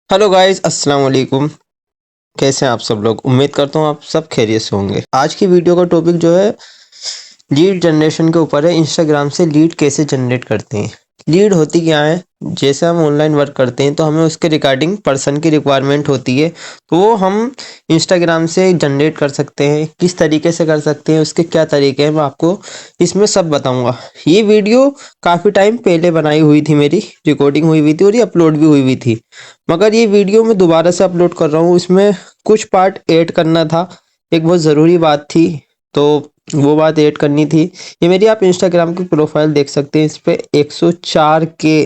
Hello guys, अस्सलाम वालेकुम। कैसे हैं आप सब लोग? उम्मीद करता हूँ आप सब खैरियत से होंगे। आज की वीडियो का टॉपिक जो है लीड जनरेशन के ऊपर है। इंस्टाग्राम से लीड कैसे जनरेट करते हैं। लीड होती क्या है? जैसे हम ऑनलाइन वर्क करते हैं तो हमें उसके रिगार्डिंग पर्सन की रिक्वायरमेंट होती है, तो वो हम इंस्टाग्राम से जनरेट कर सकते हैं। किस तरीके से कर सकते हैं, उसके क्या तरीके हैं, मैं आपको इसमें सब बताऊंगा। ये वीडियो काफ़ी टाइम पहले बनाई हुई थी, मेरी रिकॉर्डिंग हुई थी और ये अपलोड भी हुई थी, मगर ये वीडियो मैं दोबारा से अपलोड कर रहा हूँ। इसमें कुछ पार्ट ऐड करना था, एक बहुत ज़रूरी बात थी, तो वो बात ऐड करनी थी। ये मेरी आप इंस्टाग्राम की प्रोफाइल देख सकते हैं, इस पे 104 के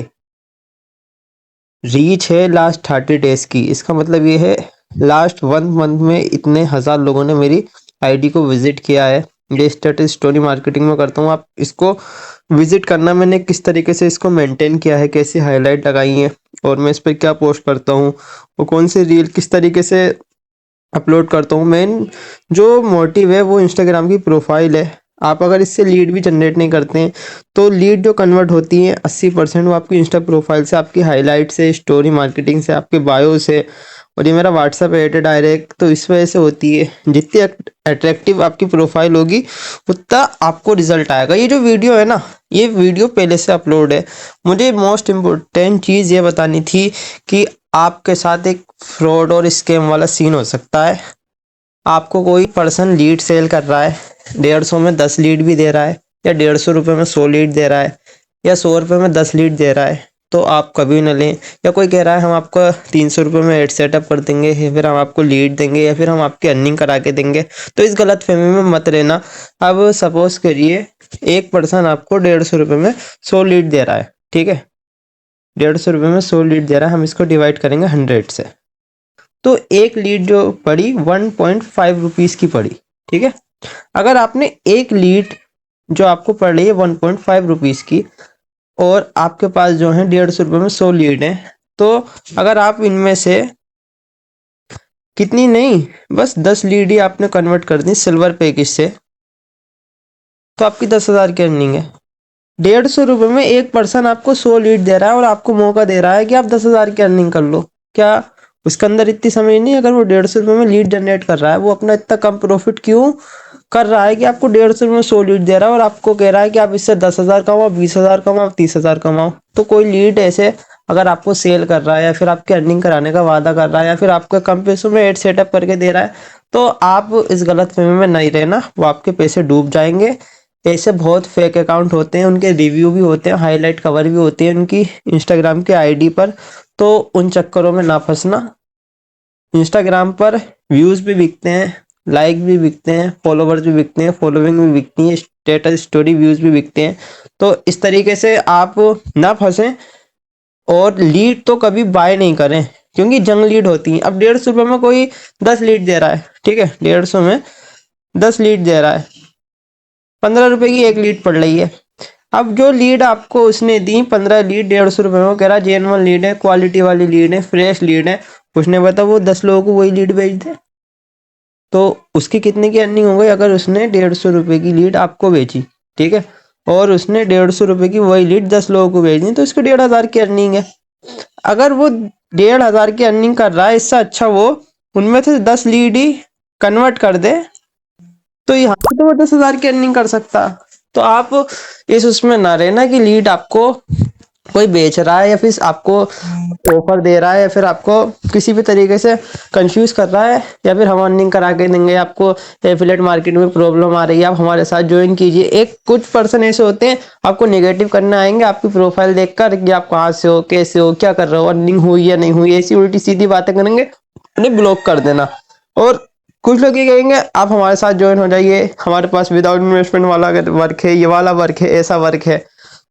रीच है लास्ट 30 डेज की। इसका मतलब ये है लास्ट 1 मंथ में इतने हज़ार लोगों ने मेरी आईडी को विजिट किया है। ये स्टेटस स्टोरी मार्केटिंग में करता हूँ, आप इसको विजिट करना। मैंने किस तरीके से इसको मेंटेन किया है, कैसी हाईलाइट लगाई है और मैं इस पर क्या पोस्ट करता हूँ, वो कौन सी रील किस तरीके से अपलोड करता हूँ। मेन जो मोटिव है वो इंस्टाग्राम की प्रोफाइल है। आप अगर इससे लीड भी जनरेट नहीं करते हैं तो लीड जो कन्वर्ट होती है 80% वो आपकी इंस्टा प्रोफाइल से, आपकी हाईलाइट से, स्टोरी मार्केटिंग से, आपके बायो से। और ये मेरा व्हाट्सएप ऐड है डायरेक्ट, तो इस वजह से होती है। जितनी अट्रैक्टिव आपकी प्रोफाइल होगी उतना आपको रिजल्ट आएगा। ये जो वीडियो है ना, ये वीडियो पहले से अपलोड है। मुझे मोस्ट इम्पोर्टेंट चीज़ ये बतानी थी कि आपके साथ एक फ्रॉड और स्कैम वाला सीन हो सकता है। आपको कोई पर्सन लीड सेल कर रहा है, 150 में 10 लीड भी दे रहा है, या 150 रुपये में 100 लीड दे रहा है, या 100 रुपये में 10 लीड दे रहा है, तो आप कभी न लें। या कोई कह रहा है हम आपको 300 रुपये में एड सेटअप कर देंगे, या फिर हम आपको लीड देंगे, या फिर हम आपकी अर्निंग करा के देंगे, तो इस गलत फहमी में मत रहना। अब सपोज करिए एक पर्सन आपको 150 रुपये में 100 लीड दे रहा है, ठीक है। 150 रुपये में 100 लीड दे रहा है, हम इसको डिवाइड करेंगे 100 से, तो एक लीड जो पड़ी 1.5 रुपीज़ की पड़ी, ठीक है। अगर आपने एक लीड जो आपको पड़ रही है 1.5 रुपीज़ की, और आपके पास जो है 150 रुपये में 100 लीड है, तो अगर आप इनमें से कितनी नहीं, बस 10 लीड ही आपने कन्वर्ट कर दी सिल्वर पैकेज से, तो आपकी 10,000 की अर्निंग है। 150 रुपये में एक पर्सन आपको 100 लीड दे रहा है और आपको मौका दे रहा है कि आप 10,000 की अर्निंग कर लो। क्या उसके अंदर इतनी समझ नहीं? अगर वो 150 रुपये में लीड जनरेट कर रहा है, वो अपना इतना कम प्रॉफिट क्यों कर रहा है कि आपको 150 रुपये में 100 लीड दे रहा है और आपको कह रहा है कि आप इससे 10,000 कमाओ, 20,000 कमाओ, 30,000 कमाओ। तो कोई लीड ऐसे अगर आपको सेल कर रहा है, या फिर आपकी अर्निंग कराने का वादा कर रहा है, या फिर आपके कम पैसों में एड सेटअप करके दे रहा है, तो आप इस गलत फहमी में नहीं रहना, वो आपके पैसे डूब जाएंगे। ऐसे बहुत फेक अकाउंट होते हैं, उनके रिव्यू भी होते हैं, हाईलाइट कवर भी होती है उनकी इंस्टाग्राम के आईडी पर, तो उन चक्करों में ना फंसना। इंस्टाग्राम पर व्यूज़ भी बिकते हैं, लाइक भी बिकते हैं, फॉलोवर्स भी बिकते हैं, फॉलोइंग भी बिकती है, स्टेटस स्टोरी व्यूज़ भी बिकते हैं। तो इस तरीके से आप ना फंसें, और लीड तो कभी बाय नहीं करें, क्योंकि जंग लीड होती है। अब 150 रुपये में कोई 10 लीड दे रहा है, ठीक है, 150 में 10 लीड दे रहा है, 15 रुपए की एक लीड पड़ रही है। अब जो लीड आपको उसने दी 15 लीड 150 रुपये में, वो कह रहा जेन्युइन लीड है, क्वालिटी वाली लीड है, फ्रेश लीड है, उसने बता वो 10 लोगों को वही लीड बेच दे, तो उसकी कितने की अर्निंग हो गई? अगर उसने 150 रुपये की लीड आपको बेची, ठीक है, और उसने 150 रुपये की वही लीड 10 लोगों को बेच दी, तो इसको 1,500 की अर्निंग है। अगर वो 1,500 की अर्निंग कर रहा है, इससे अच्छा वो उनमें से 10 लीड ही कन्वर्ट कर दे, तो यहाँ पे तो वो 10,000 की अर्निंग कर सकता। तो आप इस उसमें ना रहना कि लीड आपको कोई बेच रहा है, या फिर आपको ऑफर दे रहा है, या फिर आपको किसी भी तरीके से कंफ्यूज कर रहा है, या फिर हम अर्निंग करा के देंगे, आपको एफिलेट मार्केट में प्रॉब्लम आ रही है, आप हमारे साथ ज्वाइन कीजिए। एक कुछ पर्सन ऐसे होते हैं आपको नेगेटिव करने आएंगे आपकी प्रोफाइल देखकर कि आप कहाँ से हो, कैसे हो, क्या कर रहे हो, अर्निंग हुई या नहीं हुई, ऐसी उल्टी सीधी बातें करेंगे, उन्हें ब्लॉक कर देना। और कुछ लोग ये कहेंगे आप हमारे साथ ज्वाइन हो जाइए, हमारे पास विदाउट इन्वेस्टमेंट वाला वर्क है, ये वाला वर्क है, ऐसा वर्क है।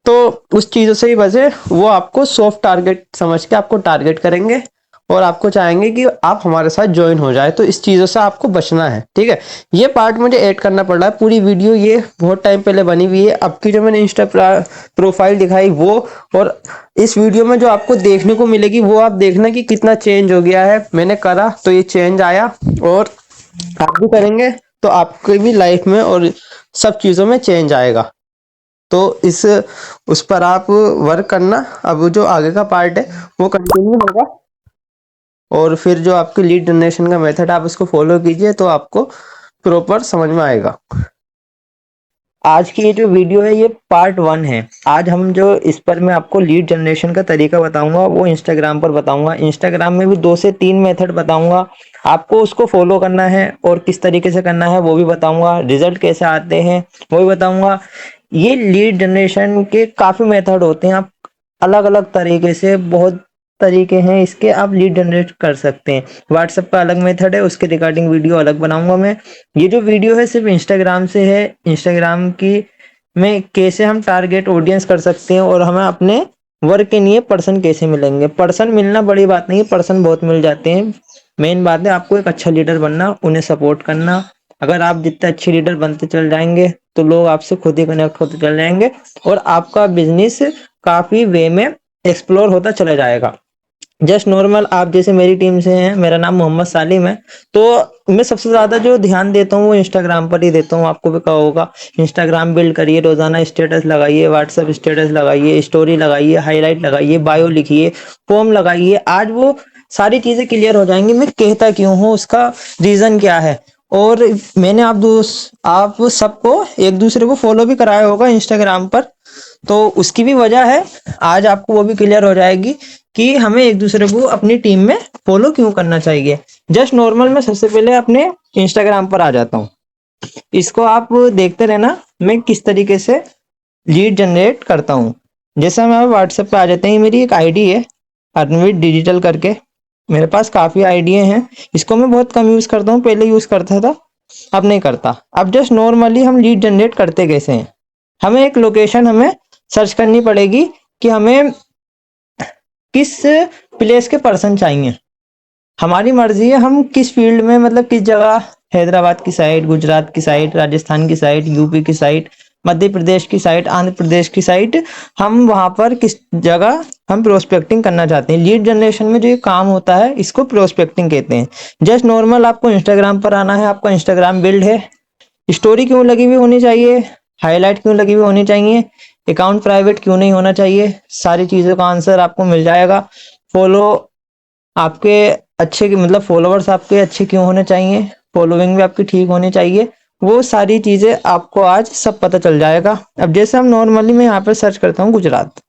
तो उस चीज़ों से ही बचे, वो आपको सॉफ्ट टारगेट समझ के आपको टारगेट करेंगे, और आपको चाहेंगे कि आप हमारे साथ ज्वाइन हो जाए। तो इस चीज़ों से आपको बचना है, ठीक है। ये पार्ट मुझे ऐड करना पड़ रहा है। पूरी वीडियो ये बहुत टाइम पहले बनी हुई है, अब की जो मैंने इंस्टा प्रोफाइल दिखाई वो, और इस वीडियो में जो आपको देखने को मिलेगी वो आप देखना कि कितना चेंज हो गया है। मैंने करा तो ये चेंज आया, और आप भी करेंगे तो आपकी भी लाइफ में और सब चीज़ों में चेंज आएगा। तो इस उस पर आप वर्क करना। अब जो आगे का पार्ट है वो कंटिन्यू होगा। और फिर जो आपकी लीड जनरेशन का मेथड आप इसको फॉलो कीजिए तो आपको प्रॉपर समझ में आएगा। आज की ये जो वीडियो है ये पार्ट 1 है। आज हम जो इस पर मैं आपको लीड जनरेशन का तरीका बताऊंगा वो इंस्टाग्राम पर बताऊंगा। इंस्टाग्राम में भी 2 से 3 मेथड बताऊंगा, आपको उसको फॉलो करना है और किस तरीके से करना है वो भी बताऊंगा। रिजल्ट कैसे आते हैं वो भी बताऊंगा। ये लीड जनरेशन के काफ़ी मेथड होते हैं, आप अलग अलग तरीके से, बहुत तरीके हैं इसके, आप लीड जनरेट कर सकते हैं। व्हाट्सएप का अलग मेथड है, उसके रिगार्डिंग वीडियो अलग बनाऊंगा मैं। ये जो वीडियो है सिर्फ इंस्टाग्राम से है, इंस्टाग्राम की में कैसे हम टारगेट ऑडियंस कर सकते हैं और हमें अपने वर्क के लिए पर्सन कैसे मिलेंगे। पर्सन मिलना बड़ी बात नहीं है, पर्सन बहुत मिल जाते हैं। मेन बात है आपको एक अच्छा लीडर बनना, उन्हें सपोर्ट करना। अगर आप जितने अच्छे लीडर बनते चल जाएंगे तो लोग आपसे खुद ही कनेक्ट होते चल जाएंगे और आपका बिजनेस काफी वे में एक्सप्लोर होता चला जाएगा। जस्ट नॉर्मल आप जैसे मेरी टीम से हैं, मेरा नाम मोहम्मद सालिम है, तो मैं सबसे ज्यादा जो ध्यान देता हूँ वो इंस्टाग्राम पर ही देता हूँ। आपको भी कहा होगा, इंस्टाग्राम बिल्ड करिए, रोजाना स्टेटस लगाइए, व्हाट्सएप स्टेटस लगाइए, स्टोरी लगाइए, हाईलाइट लगाइए, बायो लिखिए, फॉर्म लगाइए। आज वो सारी चीजें क्लियर हो जाएंगी मैं कहता क्यों हूँ, उसका रीजन क्या है। और मैंने आप सबको एक दूसरे को फॉलो भी कराया होगा इंस्टाग्राम पर, तो उसकी भी वजह है। आज आपको वो भी क्लियर हो जाएगी कि हमें एक दूसरे को अपनी टीम में फॉलो क्यों करना चाहिए। जस्ट नॉर्मल मैं सबसे पहले अपने इंस्टाग्राम पर आ जाता हूँ, इसको आप देखते रहना मैं किस तरीके से लीड जनरेट करता हूँ। जैसे मैं व्हाट्सएप पे आ जाते हैं, मेरी एक आईडी है अर्नविद डिजिटल करके, मेरे पास काफ़ी आइडिया हैं। इसको मैं बहुत कम यूज़ करता हूँ, पहले यूज़ करता था, अब नहीं करता। अब जस्ट नॉर्मली हम लीड जनरेट करते कैसे हैं, हमें एक लोकेशन हमें सर्च करनी पड़ेगी कि हमें किस प्लेस के पर्सन चाहिए। हमारी मर्जी है हम किस फील्ड में, मतलब किस जगह, हैदराबाद की साइड, गुजरात की साइड, राजस्थान की साइड, यूपी की साइड, मध्य प्रदेश की साइड, आंध्र प्रदेश की साइड, हम वहां पर किस जगह हम प्रोस्पेक्टिंग करना चाहते हैं। लीड जनरेशन में जो ये काम होता है इसको प्रोस्पेक्टिंग कहते हैं। जस्ट नॉर्मल आपको इंस्टाग्राम पर आना है, आपका इंस्टाग्राम बिल्ड है, स्टोरी क्यों लगी हुई होनी चाहिए, हाईलाइट क्यों लगी हुई होनी चाहिए, अकाउंट प्राइवेट क्यों नहीं होना चाहिए, सारी चीज़ों का आंसर आपको मिल जाएगा। फॉलो आपके अच्छे, मतलब फॉलोवर्स आपके अच्छे क्यों होने चाहिए, फॉलोइंग भी आपकी ठीक होनी चाहिए, वो सारी चीज़ें आपको आज सब पता चल जाएगा। अब जैसे हम नॉर्मली, मैं यहाँ पर सर्च करता हूँ गुजरात,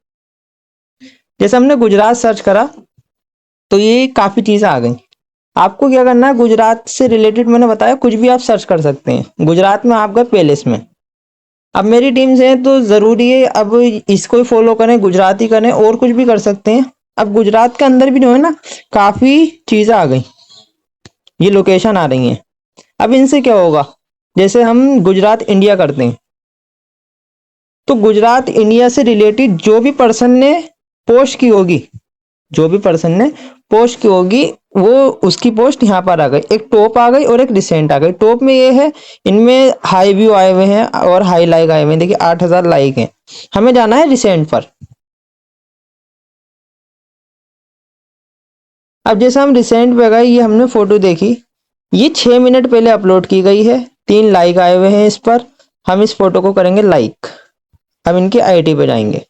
जैसे हमने गुजरात सर्च करा तो ये काफ़ी चीज़ें आ गई। आपको क्या करना है, गुजरात से रिलेटेड मैंने बताया कुछ भी आप सर्च कर सकते हैं। गुजरात में आप गए पैलेस में, अब मेरी टीम से है तो जरूरी है अब इसको ही फॉलो करें, गुजराती करें, और कुछ भी कर सकते हैं। अब गुजरात के अंदर भी जो है ना काफी चीजें आ गई, ये लोकेशन आ रही हैं। अब इनसे क्या होगा, जैसे हम गुजरात इंडिया करते हैं तो गुजरात इंडिया से रिलेटेड जो भी पर्सन ने पोस्ट की होगी, जो भी पर्सन ने पोस्ट की होगी वो उसकी पोस्ट यहाँ पर आ गई। एक टॉप आ गई और एक रिसेंट आ गई। टॉप में ये है, इनमें हाई व्यू आए हुए हैं और हाई लाइक आए हुए हैं, देखिए 8,000 लाइक हैं। हमें जाना है रिसेंट पर। अब जैसे हम रिसेंट पे गए, ये हमने फोटो देखी, ये 6 मिनट पहले अपलोड की गई है, 3 लाइक आए हुए हैं इस पर। हम इस फोटो को करेंगे लाइक। अब इनकी आईडी पे जाएंगे,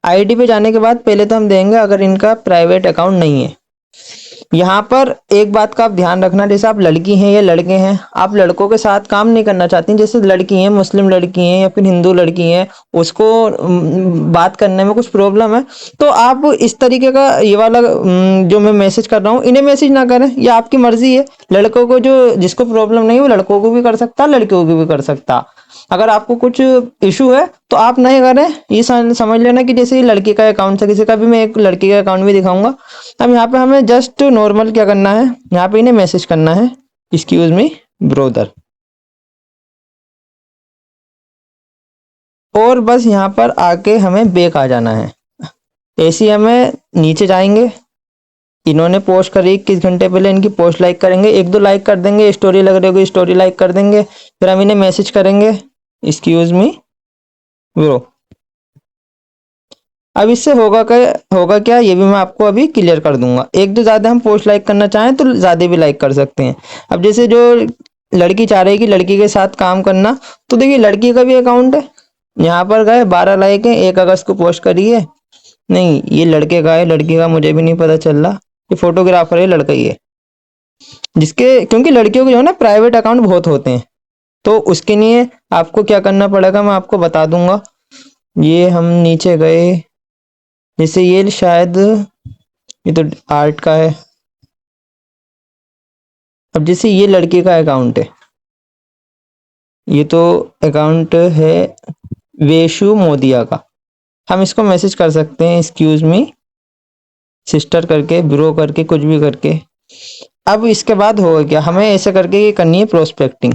आईडी पे जाने के बाद पहले तो हम देंगे अगर इनका प्राइवेट अकाउंट नहीं है। यहाँ पर एक बात का आप ध्यान रखना, जैसे आप लड़की हैं या लड़के हैं, आप लड़कों के साथ काम नहीं करना चाहती, जैसे लड़की हैं, मुस्लिम लड़की हैं या फिर हिंदू लड़की हैं, उसको बात करने में कुछ प्रॉब्लम है, तो आप इस तरीके का ये वाला जो मैं मैसेज कर रहा हूँ इन्हें मैसेज ना करें, ये आपकी मर्जी है। लड़कों को जो जिसको प्रॉब्लम नहीं है वो लड़कों को भी कर सकता, लड़कियों को भी कर सकता। अगर आपको कुछ इशू है तो आप नहीं करें, ये समझ लेना कि जैसे ये लड़की का अकाउंट है किसी का भी, मैं एक लड़की का अकाउंट भी दिखाऊंगा। अब यहाँ पे हमें जस्ट नॉर्मल क्या करना है, यहाँ पे इन्हें मैसेज करना है, एक्सक्यूज मी ब्रोदर, और बस यहाँ पर आके हमें बैक आ जाना है। ऐसे ही हमें नीचे जाएंगे, इन्होंने पोस्ट करी 21 घंटे पहले, इनकी पोस्ट लाइक करेंगे, 1-2 लाइक कर देंगे, स्टोरी लग रही होगी स्टोरी लाइक कर देंगे, फिर हम इन्हें मैसेज करेंगे एक्सक्यूज मी ब्रो। अब इससे होगा क्या ये भी मैं आपको अभी क्लियर कर दूंगा। एक तो ज़्यादा हम पोस्ट लाइक करना चाहें तो ज़्यादा भी लाइक कर सकते हैं। अब जैसे जो लड़की चाह रही है कि लड़की के साथ काम करना, तो देखिए लड़की का भी अकाउंट है, यहाँ पर गए 12 लाइक है, 1 अगस्त को पोस्ट करी है। नहीं ये लड़के का है, लड़की का मुझे भी नहीं पता चल रहा, ये फोटोग्राफर है, लड़का ही है जिसके, क्योंकि लड़कियों के जो है ना प्राइवेट अकाउंट बहुत होते हैं, तो उसके लिए आपको क्या करना पड़ेगा मैं आपको बता दूंगा। ये हम नीचे गए, जैसे ये शायद ये तो आर्ट का है। अब जैसे ये लड़के का अकाउंट है, ये तो अकाउंट है वेशु मोदिया का। हम इसको मैसेज कर सकते हैं एक्सक्यूज मी सिस्टर करके, ब्रो करके, कुछ भी करके। अब इसके बाद होगा क्या, हमें ऐसे करके ये करनी है प्रोस्पेक्टिंग।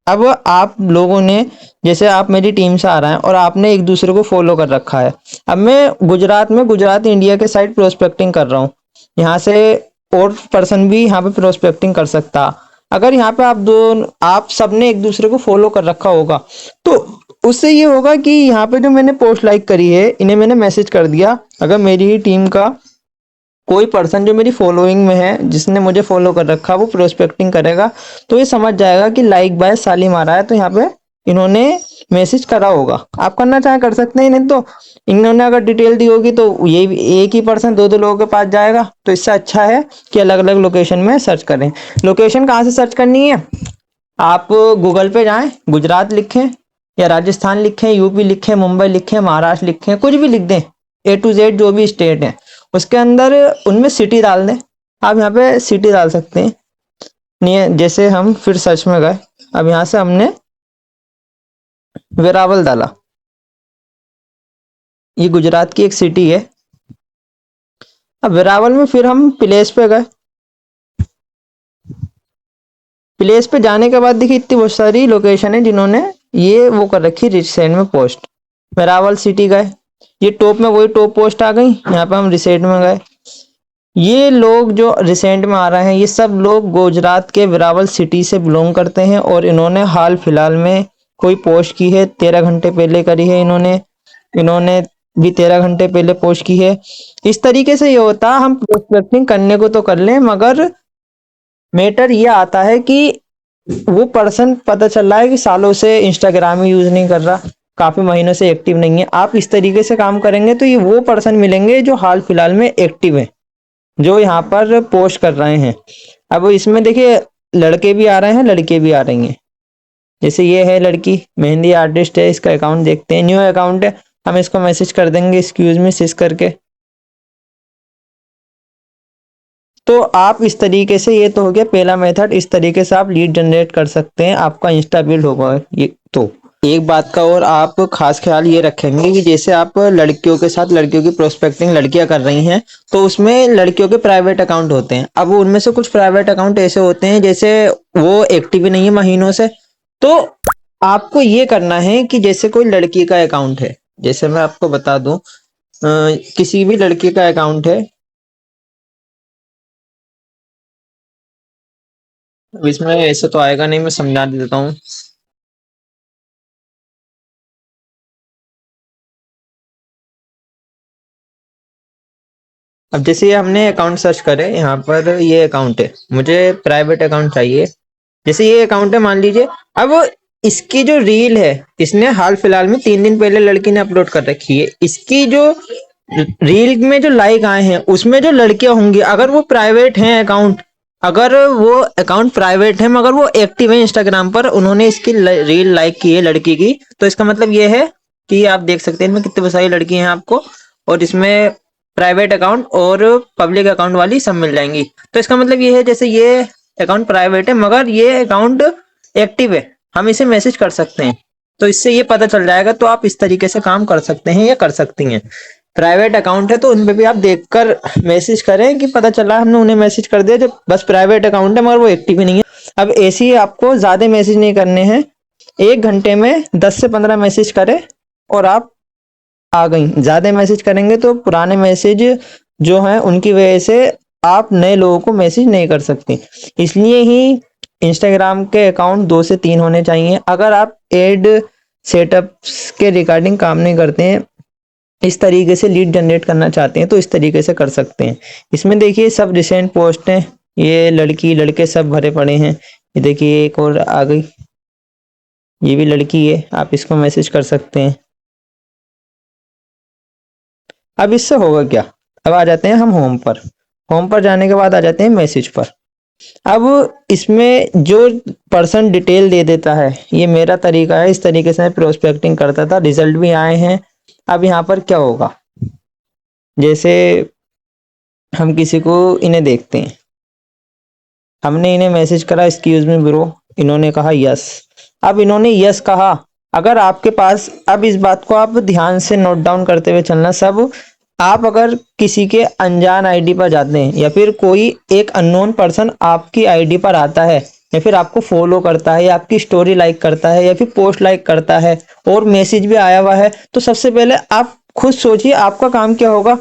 अब आप लोगों ने, जैसे आप मेरी टीम से आ रहे हैं और आपने एक दूसरे को फॉलो कर रखा है। अब मैं गुजरात में, गुजरात इंडिया के साइड प्रोस्पेक्टिंग कर रहा हूँ, यहाँ से और पर्सन भी यहाँ पे प्रोस्पेक्टिंग कर सकता। अगर यहाँ पे आप सबने एक दूसरे को फॉलो कर रखा होगा, तो उससे ये होगा कि यहाँ पे जो मैंने पोस्ट लाइक करी है, इन्हें मैंने मैसेज कर दिया। अगर मेरी ही टीम का कोई पर्सन जो मेरी फॉलोइंग में है, जिसने मुझे फॉलो कर रखा, वो प्रोस्पेक्टिंग करेगा, तो ये समझ जाएगा कि लाइक बाय सालिम आ रहा है, तो यहाँ पे इन्होंने मैसेज करा होगा। आप करना चाहे कर सकते हैं, नहीं तो इन्होंने अगर डिटेल दी होगी तो ये एक ही पर्सन दो दो लोगों के पास जाएगा। तो इससे अच्छा है कि अलग अलग लोकेशन में सर्च करें। लोकेशन कहाँ से सर्च करनी है, आप गूगल पे जाएं, गुजरात लिखें या राजस्थान लिखें, यूपी लिखें, मुंबई लिखें, महाराष्ट्र लिखें, कुछ भी लिख दें, A to Z जो भी स्टेट है उसके अंदर उनमें सिटी डाल दें। आप यहाँ पे सिटी डाल सकते हैं। नहीं, जैसे हम फिर सर्च में गए, अब यहाँ से हमने वेरावल डाला, ये गुजरात की एक सिटी है। अब वेरावल में फिर हम प्लेस पे गए, प्लेस पे जाने के बाद देखिए इतनी बहुत सारी लोकेशन है जिन्होंने ये वो कर रखी रिसेंट में पोस्ट। वेरावल सिटी गए, ये टॉप में वही टॉप पोस्ट आ गई। यहाँ पे हम रिसेंट में गए, ये लोग जो रिसेंट में आ रहे हैं, ये सब लोग गुजरात के वेरावल सिटी से बिलोंग करते हैं और इन्होंने हाल फिलहाल में कोई पोस्ट की है, 13 घंटे पहले करी है इन्होंने। इन्होंने भी 13 घंटे पहले पोस्ट की है। इस तरीके से ये होता है, हम प्रोस्पेक्टिंग करने को तो कर लें, मगर मैटर ये आता है कि वो पर्सन पता चल रहा है कि सालों से इंस्टाग्राम ही यूज नहीं कर रहा, काफी महीनों से एक्टिव नहीं है। आप इस तरीके से काम करेंगे तो ये वो पर्सन मिलेंगे जो हाल फिलहाल में एक्टिव है, जो यहाँ पर पोस्ट कर रहे हैं। अब इसमें देखिए लड़के भी आ रहे हैं, लड़के भी आ रही हैं। जैसे ये है लड़की, मेहंदी आर्टिस्ट है, इसका अकाउंट देखते हैं, न्यू अकाउंट है। हम इसको मैसेज कर देंगे एक्सक्यूज मी सिस करके। तो आप इस तरीके से, ये तो हो गया पहला मेथड, इस तरीके से आप लीड जनरेट कर सकते हैं, आपका इंस्टा बिल्ड होगा। ये तो एक बात का और आप खास ख्याल ये रखेंगे कि जैसे आप लड़कियों के साथ, लड़कियों की प्रोस्पेक्टिंग लड़कियां कर रही हैं, तो उसमें लड़कियों के प्राइवेट अकाउंट होते हैं। अब उनमें से कुछ प्राइवेट अकाउंट ऐसे होते हैं जैसे वो एक्टिव ही नहीं है महीनों से। तो आपको ये करना है कि जैसे कोई लड़की का अकाउंट है, जैसे मैं आपको बता दूं, किसी भी लड़की का अकाउंट है, अब इसमें ऐसे तो आएगा नहीं, मैं समझा देता हूँ। अब जैसे ये हमने अकाउंट सर्च करे, यहाँ पर ये अकाउंट है, मुझे प्राइवेट अकाउंट चाहिए। जैसे ये अकाउंट है मान लीजिए, अब इसकी जो रील है, इसने हाल फिलहाल में 3 दिन पहले लड़की ने अपलोड कर रखी है। इसकी जो रील में जो लाइक आए हैं उसमें जो लड़कियां होंगी, अगर वो प्राइवेट हैं अकाउंट, अगर वो अकाउंट प्राइवेट है मगर वो एक्टिव है इंस्टाग्राम पर, उन्होंने इसकी रील लाइक की है लड़की की, तो इसका मतलब ये है कि आप देख सकते हैं इनमें कितनी सारी लड़की हैं आपको, और इसमें प्राइवेट अकाउंट और पब्लिक अकाउंट वाली सब मिल जाएंगी। तो इसका मतलब ये है, जैसे ये अकाउंट प्राइवेट है मगर ये अकाउंट एक्टिव है, हम इसे मैसेज कर सकते हैं, तो इससे ये पता चल जाएगा। तो आप इस तरीके से काम कर सकते हैं या कर सकती हैं। प्राइवेट अकाउंट है तो उनपे भी आप देखकर मैसेज करें कि पता चला हमने उन्हें मैसेज कर दिया, जब बस प्राइवेट अकाउंट है मगर वो एक्टिव ही नहीं है। अब ऐसे ही आपको ज्यादा मैसेज नहीं करने हैं, 1 घंटे में 10 से 15 मैसेज करें और आप आ गई। ज्यादा मैसेज करेंगे तो पुराने मैसेज जो हैं उनकी वजह से आप नए लोगों को मैसेज नहीं कर सकते। इसलिए ही इंस्टाग्राम के अकाउंट 2 से 3 होने चाहिए। अगर आप एड सेटअप्स के रिगार्डिंग काम नहीं करते हैं, इस तरीके से लीड जनरेट करना चाहते हैं, तो इस तरीके से कर सकते हैं। इसमें देखिए सब रिसेंट पोस्ट हैं, ये लड़की लड़के सब भरे पड़े हैं। ये देखिए एक और आ गई, ये भी लड़की है, आप इसको मैसेज कर सकते हैं। अब इससे होगा क्या, अब आ जाते हैं हम होम पर। होम पर जाने के बाद आ जाते हैं मैसेज पर। अब इसमें जो पर्सन डिटेल दे देता है, ये मेरा तरीका है, इस तरीके से मैं प्रोस्पेक्टिंग करता था, रिजल्ट भी आए हैं। अब यहाँ पर क्या होगा, जैसे हम किसी को इन्हें देखते हैं, हमने इन्हें मैसेज करा एक्सक्यूज मी ब्रो, इन्होंने कहा यस। अब इन्होंने यस कहा, अगर आपके पास, अब इस बात को आप ध्यान से नोट डाउन करते हुए चलना सब, आप अगर किसी के अनजान आईडी पर जाते हैं या फिर कोई एक अननोन पर्सन आपकी आईडी पर आता है या फिर आपको फॉलो करता है या आपकी स्टोरी लाइक करता है या फिर पोस्ट लाइक करता है और मैसेज भी आया हुआ है, तो सबसे पहले आप खुद सोचिए आपका काम क्या होगा।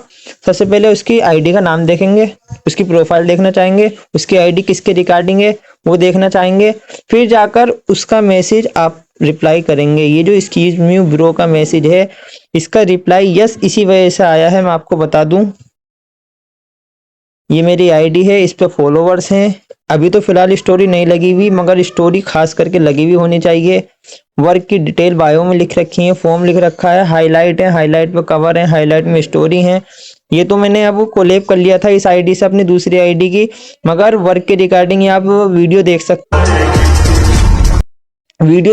सबसे पहले उसकी आईडी का नाम देखेंगे, उसकी प्रोफाइल देखना चाहेंगे, उसकी आईडी किसके रिगार्डिंग है वो देखना चाहेंगे, फिर जाकर उसका मैसेज आप रिप्लाई करेंगे। ये जो एक्सक्यूज मी ब्रो का मैसेज है, इसका रिप्लाई यस इसी वजह से आया है, मैं आपको बता दूं। ये मेरी आईडी है, इस पे फॉलोवर्स हैं, अभी तो फिलहाल स्टोरी नहीं लगी हुई, मगर स्टोरी खास करके लगी हुई होनी चाहिए। वर्क की डिटेल बायो में लिख रखी है, फॉर्म लिख रखा है, हाईलाइट है, हाईलाइट पे कवर है, हाईलाइट में स्टोरी है। ये तो मैंने अब कोलैब कर लिया था इस आईडी से अपनी दूसरी आईडी की, मगर वर्क के रिगार्डिंग आप वीडियो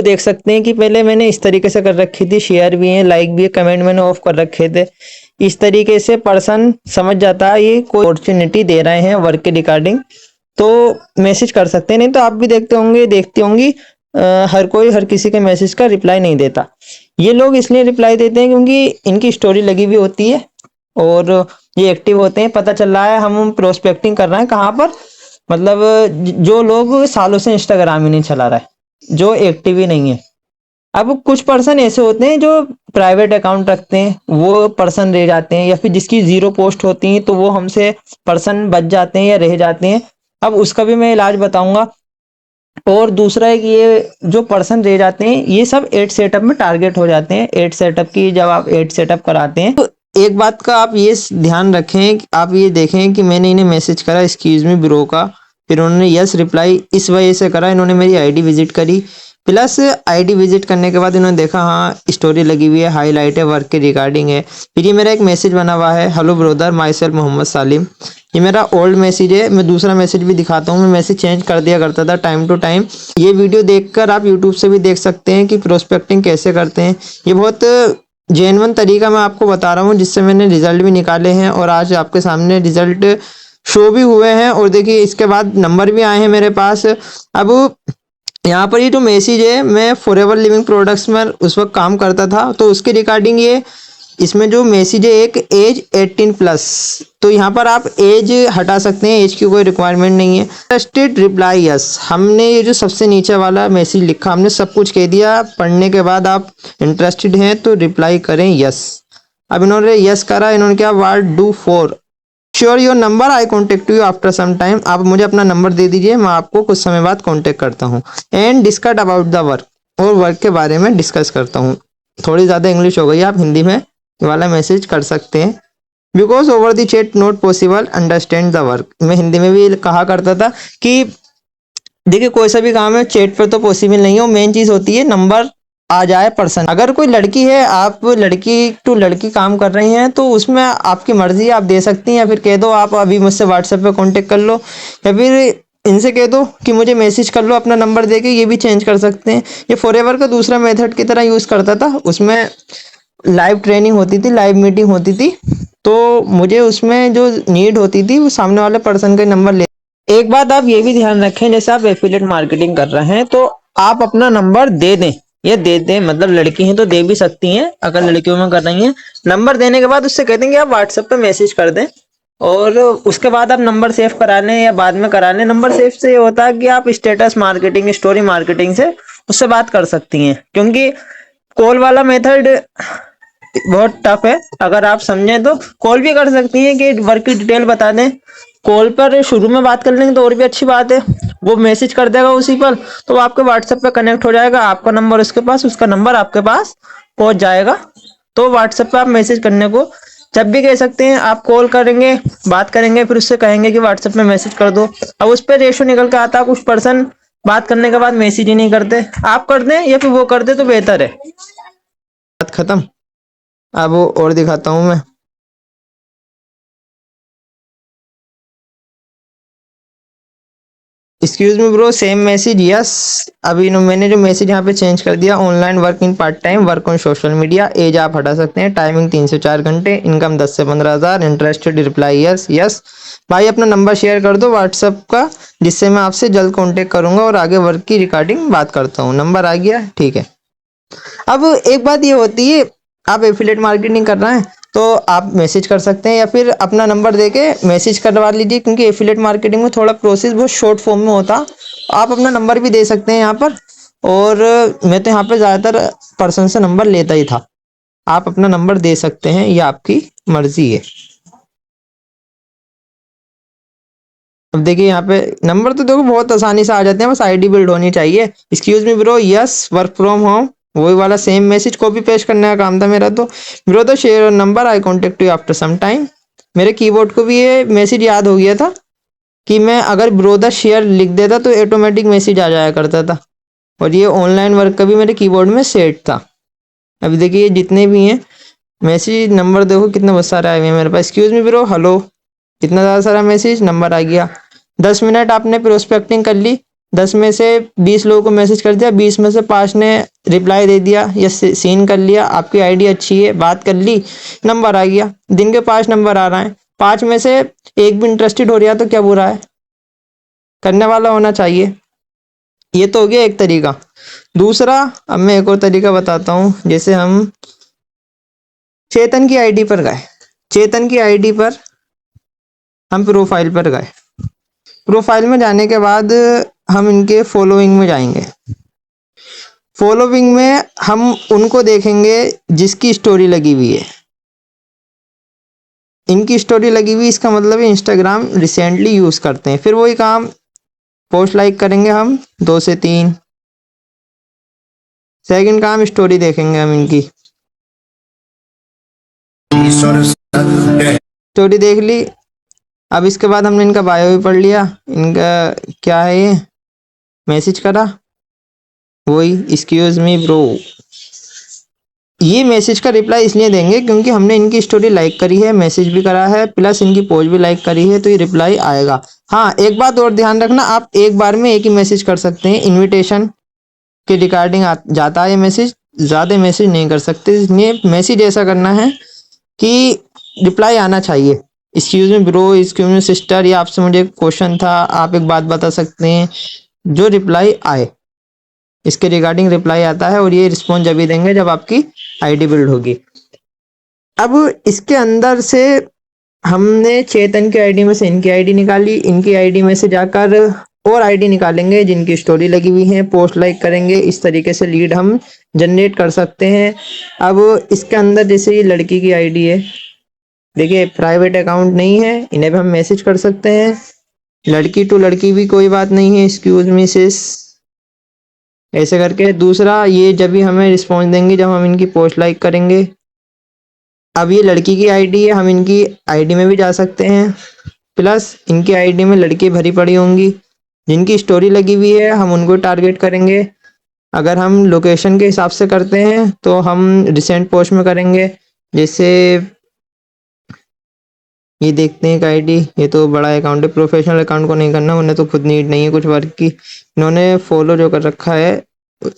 देख सकते हैं कि पहले मैंने इस तरीके से कर रखी थी, शेयर भी है, लाइक भी है, कमेंट मैंने ऑफ कर रखे थे। इस तरीके से पर्सन समझ जाता है ये कोई अपॉर्चुनिटी दे रहे हैं वर्क के रिगार्डिंग, तो मैसेज कर सकते हैं। नहीं तो आप भी देखते होंगे, देखती होंगी, हर कोई हर किसी के मैसेज का रिप्लाई नहीं देता। ये लोग इसलिए रिप्लाई देते हैं क्योंकि इनकी स्टोरी लगी हुई होती है और ये एक्टिव होते हैं। पता चल रहा है हम प्रोस्पेक्टिंग कर रहे हैं कहाँ पर, मतलब जो लोग सालों से इंस्टाग्राम ही नहीं चला रहा है, जो एक्टिव ही नहीं है। अब कुछ पर्सन ऐसे होते हैं जो प्राइवेट अकाउंट रखते हैं, वो पर्सन रह जाते हैं, या फिर जिसकी 0 पोस्ट होती है तो वो हमसे पर्सन बच जाते हैं या रह जाते हैं। अब उसका भी मैं इलाज बताऊंगा। और दूसरा है कि ये जो पर्सन रह जाते हैं ये सब एड सेटअप में टारगेट हो जाते हैं। एड सेटअप की जब आप एड सेटअप कराते हैं तो एक बात का आप ये ध्यान रखें, आप ये देखें कि मैंने इन्हें मैसेज करा एक्सक्यूज मी ब्रो का, फिर उन्होंने यस रिप्लाई इस वजह से करा, इन्होंने मेरी आईडी विजिट करी, प्लस आईडी विजिट करने के बाद इन्होंने देखा हाँ स्टोरी लगी हुई है, हाईलाइट है, वर्क के रिगार्डिंग है। फिर ये मेरा एक मैसेज बना हुआ है, hello brother myself Mohammed Salim. ये मेरा ओल्ड मैसेज है, मैं दूसरा मैसेज भी दिखाता हूँ, मैं मैसेज चेंज कर दिया करता था टाइम टू टाइम। ये वीडियो देखकर आप यूट्यूब से भी देख सकते हैं कि प्रोस्पेक्टिंग कैसे करते हैं। ये बहुत जेन्युइन तरीका मैं आपको बता रहा हूँ जिससे मैंने रिजल्ट भी निकाले हैं और आज आपके सामने रिजल्ट शो भी हुए हैं। और देखिए इसके बाद नंबर भी आए हैं मेरे पास। अब यहाँ पर ये जो मैसेज है, मैं फॉरएवर लिविंग प्रोडक्ट्स में उस वक्त काम करता था, तो उसके रिगार्डिंग ये इसमें जो मैसेज है एक एज 18 प्लस, तो यहाँ पर आप एज हटा सकते हैं, एज की कोई रिक्वायरमेंट नहीं है। इंटरेस्टेड रिप्लाई यस, हमने ये जो सबसे नीचे वाला मैसेज लिखा हमने सब कुछ कह दिया, पढ़ने के बाद आप इंटरेस्टेड हैं तो रिप्लाई करें यस। अब इन्होंने यस करा, इन्होंने क्या what do for sure your number I contact you after some time, आप मुझे अपना नंबर दे दीजिए, मैं आपको कुछ समय बाद कॉन्टेक्ट करता हूँ। And discuss about the work, और वर्क के बारे में डिस्कस करता हूँ। थोड़ी ज़्यादा इंग्लिश हो गई, आप हिंदी में ये वाला मैसेज कर सकते हैं। Because over the chat not possible understand the work, मैं हिंदी में भी कहा करता था कि देखिए कोई सा भी काम है चैट पर तो पॉसिबल नहीं है, मेन चीज़ होती है नंबर आ जाए पर्सन। अगर कोई लड़की है, आप लड़की टू लड़की काम कर रही हैं तो उसमें आपकी मर्जी, आप दे सकती हैं, या फिर कह दो आप अभी मुझसे व्हाट्सएप पे कांटेक्ट कर लो, या फिर इनसे कह दो कि मुझे मैसेज कर लो अपना नंबर देके, ये भी चेंज कर सकते हैं। ये फॉरएवर का दूसरा मेथड की तरह यूज़ करता था, उसमें लाइव ट्रेनिंग होती थी, लाइव मीटिंग होती थी, तो मुझे उसमें जो नीड होती थी वो सामने वाले पर्सन का नंबर ले। एक बात आप ये भी ध्यान रखें, जैसे आप एफिलिएट मार्केटिंग कर रहे हैं तो आप अपना नंबर दे दें, ये दे दें, मतलब लड़की हैं तो दे भी सकती हैं, अगर लड़कियों में कर रही हैं। नंबर देने के बाद उससे कहते हैं कि आप व्हाट्सएप पे मैसेज कर दें, और उसके बाद आप नंबर सेव करा लें या बाद में करा लें। नंबर सेव से ये होता है कि आप स्टेटस मार्केटिंग, स्टोरी मार्केटिंग से उससे बात कर सकती हैं, क्योंकि कॉल वाला मेथड बहुत टफ है। अगर आप समझें तो कॉल भी कर सकती हैं कि वर्क की डिटेल बता दें, कॉल पर शुरू में बात कर लेंगे तो और भी अच्छी बात है, वो मैसेज कर देगा उसी पर, तो वो आपके व्हाट्सएप पे कनेक्ट हो जाएगा, आपका नंबर उसके पास, उसका नंबर आपके पास पहुंच जाएगा। तो व्हाट्सएप पे आप मैसेज करने को जब भी कह सकते हैं, आप कॉल करेंगे, बात करेंगे, फिर उससे कहेंगे कि व्हाट्सएप में मैसेज कर दो। अब उस पर रेशो निकल के आता है, कुछ पर्सन बात करने के बाद मैसेज ही नहीं करते, आप कर दें या फिर वो कर दे तो बेहतर है। बात खत्म। अब और दिखाता हूँ मैं। Excuse me bro, same message, yes. अभी मैंने जो मैसेज यहाँ पे चेंज कर दिया, online work in part time, work on social media, एज आप हटा सकते हैं, टाइमिंग 3 से 4 घंटे, इनकम 10 से 15,000, इंटरेस्टेड, रिप्लाई यस यस। भाई अपना नंबर शेयर कर दो व्हाट्सअप का, जिससे मैं आपसे जल्द कांटेक्ट करूंगा और आगे वर्क की रिकॉर्डिंग बात करता हूँ। नंबर आ गया, ठीक है। अब एक बात ये होती है, आप एफिलिएट मार्केटिंग कर रहे हैं तो आप मैसेज कर सकते हैं या फिर अपना नंबर देके मैसेज करवा लीजिए, क्योंकि एफिलिएट मार्केटिंग में थोड़ा प्रोसेस बहुत शॉर्ट फॉर्म में होता। आप अपना नंबर भी दे सकते हैं यहाँ पर, और मैं तो यहाँ पे ज़्यादातर पर्सन से नंबर लेता ही था। आप अपना नंबर दे सकते हैं, ये आपकी मर्जी है। अब देखिए यहाँ पे नंबर तो देखो बहुत आसानी से आ जाते हैं, बस आईडी बिल्ड होनी चाहिए। Excuse me bro, yes, work from home, वही वाला सेम मैसेज कॉपी पेस्ट करने का काम था मेरा। तो bro the share number, I contact you after some time. मेरे कीबोर्ड को भी ये मैसेज याद हो गया था कि मैं अगर ब्रो द शेयर लिख देता तो ऑटोमेटिक मैसेज आ जाया करता था, और ये ऑनलाइन वर्क का भी मेरे कीबोर्ड में सेट था। अभी देखिए ये जितने भी हैं मैसेज, नंबर देखो कितने बहुत सारे आए हुए हैं मेरे पास। एक्सक्यूज मी ब्रो, हेलो, इतना ज़्यादा सारा मैसेज, नंबर आ गया। 10 मिनट आपने प्रोस्पेक्टिंग कर ली, 10 में से 20 लोगों को मैसेज कर दिया, 20 में से 5 ने रिप्लाई दे दिया या सीन कर लिया, आपकी आईडी अच्छी है, बात कर ली, नंबर आ गया। दिन के 5 नंबर आ रहे हैं, 5 में से एक भी इंटरेस्टेड हो रहा तो क्या बुरा है, करने वाला होना चाहिए। ये तो हो गया एक तरीका। दूसरा, अब मैं एक और तरीका बताता हूँ। जैसे हम चेतन की आईडी पर गए, चेतन की आईडी पर हम प्रोफाइल पर गए, प्रोफाइल में जाने के बाद हम इनके फॉलोइंग में जाएंगे। फॉलोइंग में हम उनको देखेंगे जिसकी स्टोरी लगी हुई है। इनकी स्टोरी लगी हुई, इसका मतलब है इंस्टाग्राम रिसेंटली यूज करते हैं। फिर वही काम, पोस्ट लाइक करेंगे हम 2 से 3। सेकंड काम, स्टोरी देखेंगे हम इनकी, स्टोरी देख ली। अब इसके बाद हमने इनका बायो भी पढ़ लिया, इनका क्या है, ये मैसेज करा वही, एक्सक्यूज मी ब्रो। ये मैसेज का रिप्लाई इसलिए देंगे क्योंकि हमने इनकी स्टोरी लाइक करी है, मैसेज भी करा है, प्लस इनकी पोस्ट भी लाइक करी है, तो ये रिप्लाई आएगा। हाँ, एक बात और ध्यान रखना, आप एक बार में एक ही मैसेज कर सकते हैं, इनविटेशन के रिगार्डिंग जाता है ये मैसेज, ज़्यादा मैसेज नहीं कर सकते। इसलिए मैसेज ऐसा करना है कि रिप्लाई आना चाहिए। Excuse me bro, excuse me sister, ये आपसे मुझे क्वेश्चन था, आप एक बात बता सकते हैं, जो रिप्लाई आए इसके रिगार्डिंग रिप्लाई आता है, और ये रिस्पॉन्स जब भी देंगे जब आपकी आईडी बिल्ड होगी। अब इसके अंदर से हमने चेतन की आईडी में से इनकी आईडी निकाली, इनकी आईडी में से जाकर और आईडी निकालेंगे जिनकी स्टोरी लगी हुई है, पोस्ट लाइक करेंगे। इस तरीके से लीड हम जनरेट कर सकते हैं। अब इसके अंदर जैसे ये लड़की की आईडी है, देखिए प्राइवेट अकाउंट नहीं है, इन्हें भी हम मैसेज कर सकते हैं। लड़की टू लड़की भी कोई बात नहीं है, एक्सक्यूज मी सिस, ऐसे करके। दूसरा, ये जब भी हमें रिस्पॉन्स देंगे जब हम इनकी पोस्ट लाइक करेंगे। अब ये लड़की की आईडी है, हम इनकी आईडी में भी जा सकते हैं, प्लस इनकी आईडी में लड़की भरी पड़ी होंगी, जिनकी स्टोरी लगी हुई है हम उनको टारगेट करेंगे। अगर हम लोकेशन के हिसाब से करते हैं तो हम रिसेंट पोस्ट में करेंगे। जैसे ये देखते हैं एक आईडी, ये तो बड़ा अकाउंट है, प्रोफेशनल अकाउंट को नहीं करना, उन्हें तो खुद नीड नहीं है कुछ वर्क की। इन्होंने फॉलो जो कर रखा है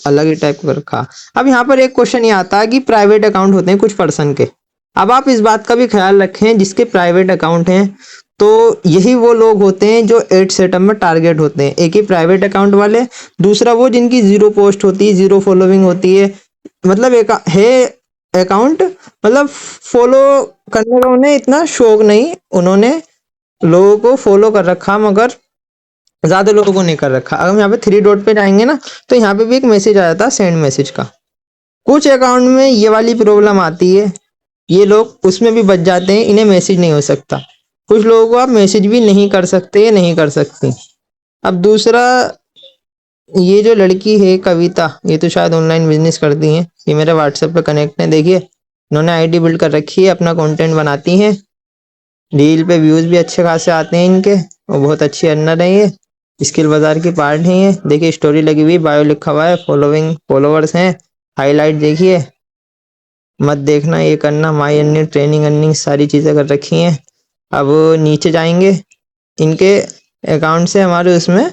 अलग ही टाइप का रखा। अब यहाँ पर एक क्वेश्चन ये आता है कि प्राइवेट अकाउंट होते हैं कुछ पर्सन के। अब आप इस बात का भी ख्याल रखें, जिसके प्राइवेट अकाउंट हैं तो यही वो लोग होते हैं जो एड सेटअप में टारगेट होते हैं। एक ही प्राइवेट अकाउंट वाले, दूसरा वो जिनकी 0 पोस्ट होती है, 0 फॉलोइंग होती है, मतलब एक है अकाउंट, मतलब फॉलो करने का उन्हें इतना शौक नहीं, उन्होंने लोगों को फॉलो कर रखा मगर ज्यादा लोगों को नहीं कर रखा। अगर हम यहाँ पे 3 डॉट पे जाएंगे ना, तो यहाँ पे भी एक मैसेज आया था सेंड मैसेज का। कुछ अकाउंट में ये वाली प्रॉब्लम आती है, ये लोग उसमें भी बच जाते हैं, इन्हें मैसेज नहीं हो सकता। कुछ लोगों को आप मैसेज भी नहीं कर सकते, नहीं कर सकते। अब दूसरा, ये जो लड़की है कविता, ये तो शायद ऑनलाइन बिजनेस करती हैं, ये मेरे व्हाट्सएप पे कनेक्ट है। देखिए इन्होंने आईडी बिल्ड कर रखी है, अपना कंटेंट बनाती हैं, रील पे व्यूज भी अच्छे खासे आते हैं इनके, और बहुत अच्छी अर्नर है ये, स्किल बाजार की पार्ट है ये। देखिए स्टोरी लगी हुई, बायो लिखा हुआ है, फॉलोइंग फॉलोवर्स हैं, हाईलाइट देखिए, मत देखना, ये करना, माई अर्निंग, ट्रेनिंग अर्निंग, सारी चीज़ें कर रखी हैं। अब नीचे जाएंगे, इनके अकाउंट से हमारे उसमें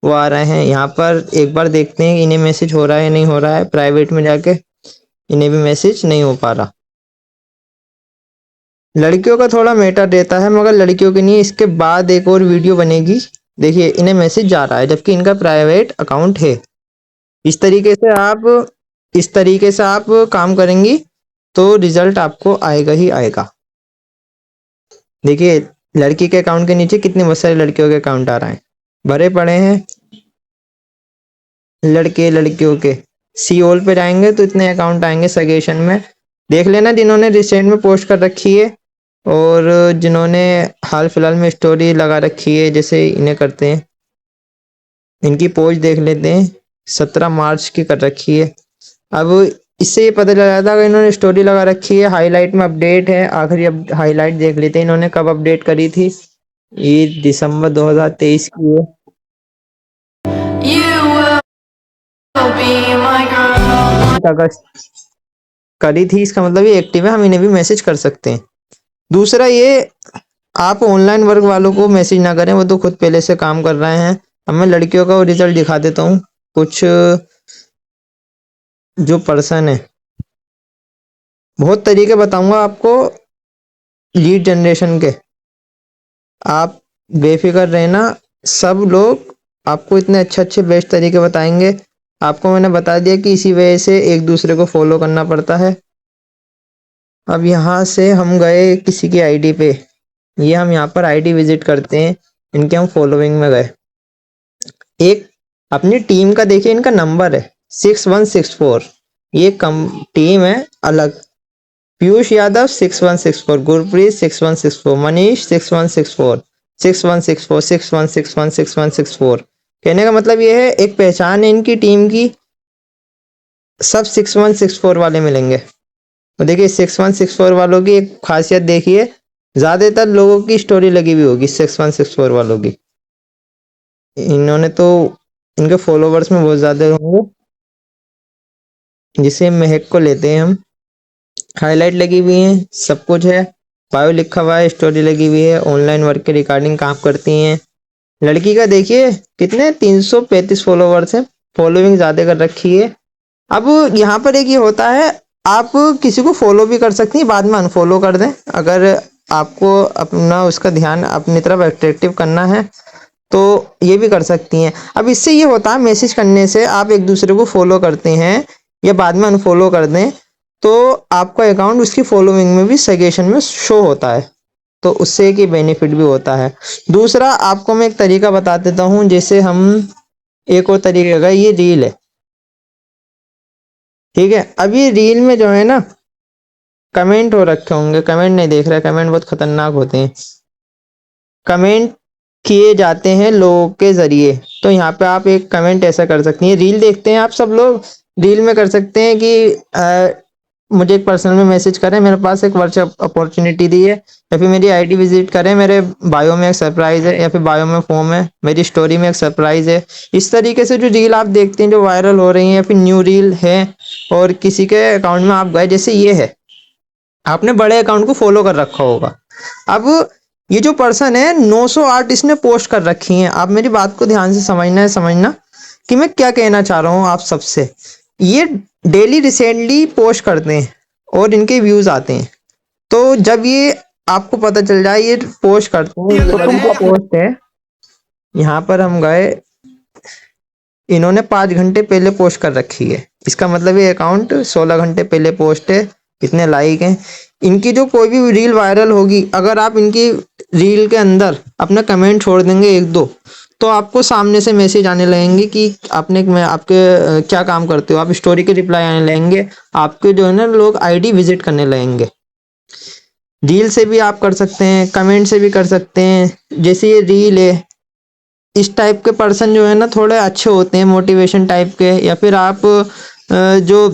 वो आ रहे हैं। यहाँ पर एक बार देखते हैं इन्हें मैसेज हो रहा है या नहीं हो रहा है। प्राइवेट में जाके इन्हें भी मैसेज नहीं हो पा रहा। लड़कियों का थोड़ा मैटर रहता है, मगर लड़कियों के नहीं। इसके बाद एक और वीडियो बनेगी, देखिए इन्हें मैसेज जा रहा है जबकि इनका प्राइवेट अकाउंट है। इस तरीके से आप काम करेंगी तो रिजल्ट आपको आएगा ही आएगा। देखिए लड़की के अकाउंट के नीचे कितने बहुत सारे लड़कियों के अकाउंट आ रहे हैं, भरे पड़े हैं। लड़के लड़कियों के सीओल पे जाएंगे तो इतने अकाउंट आएंगे सजेशन में। देख लेना जिन्होंने रिसेंट में पोस्ट कर रखी है और जिन्होंने हाल फिलहाल में स्टोरी लगा रखी है, जैसे इन्हें करते हैं। इनकी पोस्ट देख लेते हैं, 17 मार्च की कर रखी है। अब इससे ये पता चल जाता है अगर इन्होंने स्टोरी लगा रखी है, हाईलाइट में अपडेट है। आखिरी अब हाईलाइट देख लेते हैं इन्होंने कब अपडेट करी थी। ये दिसंबर 2023 की है। अगस्त करी थी, इसका मतलब ये एक्टिव है, हम इन्हें भी मैसेज कर सकते हैं। दूसरा ये, आप ऑनलाइन वर्क वालों को मैसेज ना करें, वो तो खुद पहले से काम कर रहे हैं। अब मैं लड़कियों का वो रिजल्ट दिखा देता हूँ। कुछ जो पर्सन है, बहुत तरीके बताऊंगा आपको लीड जनरेशन के, आप बेफिक्र रहना। सब लोग आपको इतने अच्छे अच्छे बेस्ट तरीके बताएंगे। आपको मैंने बता दिया कि इसी वजह से एक दूसरे को फॉलो करना पड़ता है। अब यहाँ से हम गए किसी की आईडी पे, ये हम यहाँ पर आईडी विजिट करते हैं, इनके हम फॉलोइंग में गए। एक अपनी टीम का देखिए, इनका नंबर है 6164। ये कम टीम है अलग। पीयूष यादव 6164, गुरप्रीत 6164, मनीष 6164, 6164, 6161, 6164। कहने का मतलब ये है एक पहचान है इनकी टीम की, सब 6164 वाले मिलेंगे। तो देखिए 6164 वालों की एक खासियत देखिए, ज्यादातर लोगों की स्टोरी लगी हुई होगी 6164 वालों की। इन्होंने तो, इनके फॉलोवर्स में बहुत ज्यादा होंगे। जिसे महक को लेते हैं हम, हाईलाइट लगी हुई है, सब कुछ है, बायो लिखा हुआ है, स्टोरी लगी हुई है, ऑनलाइन वर्क के रिगार्डिंग काम करती हैं। लड़की का देखिए कितने 335 फॉलोवर्स हैं, फॉलोइंग ज्यादा कर रखी है। अब यहाँ पर एक ये होता है, आप किसी को फॉलो भी कर सकती हैं, बाद में अनफॉलो कर दें। अगर आपको अपना उसका ध्यान अपनी तरफ अट्रैक्टिव करना है तो ये भी कर सकती हैं। अब इससे ये होता है, मैसेज करने से आप एक दूसरे को फॉलो करते हैं या बाद में अनफॉलो कर दें तो आपका अकाउंट उसकी फॉलोइंग में भी सजेशन में शो होता है, तो उससे एक बेनिफिट भी होता है। दूसरा आपको मैं एक तरीका बता देता हूँ, जैसे हम एक और तरीका का, ये रील है, ठीक है। अब ये रील में जो है ना, कमेंट हो रखे होंगे, कमेंट नहीं देख रहे, कमेंट बहुत खतरनाक होते हैं। कमेंट किए जाते हैं लोगों के जरिए, तो यहाँ पे आप एक कमेंट ऐसा कर सकती हैं। रील देखते हैं आप सब लोग, रील में कर सकते हैं कि मुझे एक पर्सनल में मैसेज करें, मेरे पास एक वर्कशॉप अपॉर्चुनिटी दी है, या फिर मेरी आईडी विजिट करें, मेरे बायो में एक सरप्राइज है, या फिर बायो में फॉर्म है, मेरी स्टोरी में एक सरप्राइज है। इस तरीके से जो रील आप देखते हैं जो वायरल हो रही है, या फिर न्यू रील है और किसी के अकाउंट में आप गए, जैसे ये है, आपने बड़े अकाउंट को फॉलो कर रखा होगा। अब ये जो पर्सन है 908 इसने पोस्ट कर रखी हैं। आप मेरी बात को ध्यान से समझना कि मैं क्या कहना चाह रहा हूँ आप सबसे। ये डेली रिसेंटली पोस्ट करते हैं और इनके व्यूज आते हैं, तो जब ये आपको पता चल जाए ये पोस्ट करते हैं, तो तुमको पोस्ट है, यहाँ पर हम गए, इन्होंने 5 घंटे पहले पोस्ट कर रखी है, इसका मतलब ये अकाउंट 16 घंटे पहले पोस्ट है, इतने लाइक हैं। इनकी जो कोई भी रील वायरल होगी, अगर आप इनकी रील के अंदर अपना कमेंट छोड़ देंगे एक दो, तो आपको सामने से मैसेज आने लगेंगे कि आपने, मैं आपके क्या काम करते हो, आप स्टोरी के रिप्लाई आने लगेंगे, आपके जो है ना लोग आईडी विजिट करने लगेंगे। रील से भी आप कर सकते हैं, कमेंट से भी कर सकते हैं। जैसे ये रील है, इस टाइप के पर्सन जो है ना थोड़े अच्छे होते हैं, मोटिवेशन टाइप के, या फिर आप जो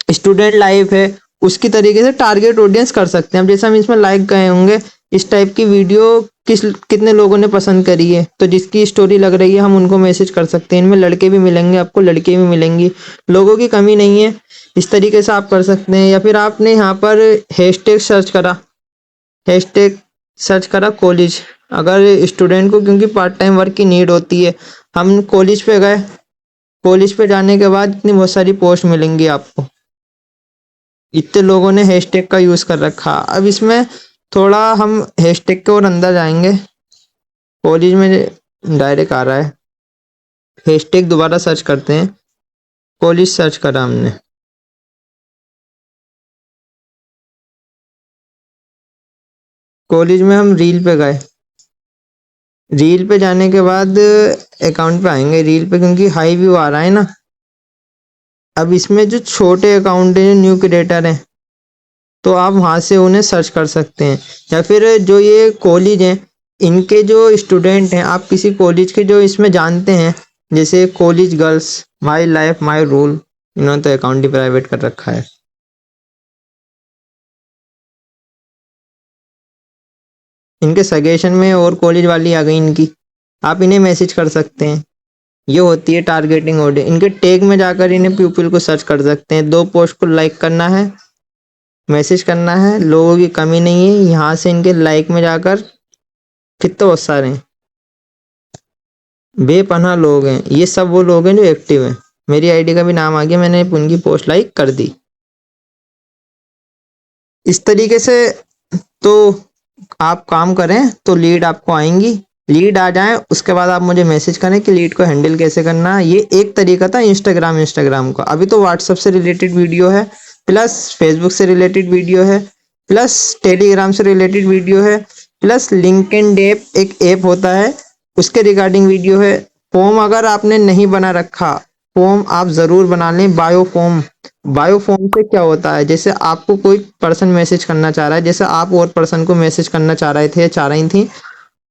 स्टूडेंट लाइफ है उसकी तरीके से टारगेट ऑडियंस कर सकते हैं। अब जैसे हम इसमें लाइक गए होंगे, इस टाइप की वीडियो कितने लोगों ने पसंद करी है, तो जिसकी स्टोरी लग रही है हम उनको मैसेज कर सकते हैं। इनमें लड़के भी मिलेंगे, आपको लड़की भी मिलेंगी, लोगों की कमी नहीं है। इस तरीके से आप कर सकते हैं। या फिर आपने यहाँ पर हैशटैग सर्च करा कॉलेज, अगर स्टूडेंट को क्योंकि पार्ट टाइम वर्क की नीड होती है, हम कॉलेज पे गए, कॉलेज पे जाने के बाद इतनी बहुत सारी पोस्ट मिलेंगी आपको, इतने लोगों ने हैशटैग का यूज कर रखा। अब इसमें थोड़ा हम हैशटैग के और अंदर जाएंगे, कॉलेज में डायरेक्ट आ रहा है, हैशटैग दोबारा सर्च करते हैं, कॉलेज सर्च करा हमने, कॉलेज में हम रील पे गए, रील पे जाने के बाद अकाउंट पे आएंगे, रील पे क्योंकि हाई व्यू आ रहा है ना। अब इसमें जो छोटे अकाउंट है, जो न्यू क्रिएटर हैं, तो आप वहां से उन्हें सर्च कर सकते हैं, या फिर जो ये कॉलेज हैं, इनके जो स्टूडेंट हैं, आप किसी कॉलेज के जो इसमें जानते हैं, जैसे college girls, my life my rule, इन्होंने तो अकाउंट ही प्राइवेट कर रखा है। इनके सजेशन में और कॉलेज वाली आ गई इनकी, आप इन्हें मैसेज कर सकते हैं। ये होती है टारगेटिंग ऑडियंस। इनके टैग में जाकर इन्हें पीपल को सर्च कर सकते हैं। 2 पोस्ट को लाइक करना है, मैसेज करना है, लोगों की कमी नहीं है। यहाँ से इनके लाइक में जाकर कितने बहुत सारे हैं, बेपनाह लोग हैं। ये सब वो लोग हैं जो एक्टिव हैं। मेरी आईडी का भी नाम आ गया, मैंने उनकी पोस्ट लाइक कर दी। इस तरीके से तो आप काम करें तो लीड आपको आएंगी, लीड आ जाए उसके बाद आप मुझे मैसेज करें कि लीड को हैंडल कैसे करना है। ये एक तरीका था इंस्टाग्राम का। अभी तो व्हाट्सएप से रिलेटेड वीडियो है, प्लस फेसबुक से रिलेटेड वीडियो है, प्लस टेलीग्राम से रिलेटेड वीडियो है, प्लस लिंक्डइन एक ऐप होता है, उसके रिगार्डिंग वीडियो है। फॉर्म अगर आपने नहीं बना रखा, फॉर्म आप जरूर बना लें, बायो फॉर्म। बायो फॉर्म से क्या होता है, जैसे आपको कोई पर्सन मैसेज करना चाह रहा है, जैसे आप और पर्सन को मैसेज करना चाह रहे थे, चाह रही थी,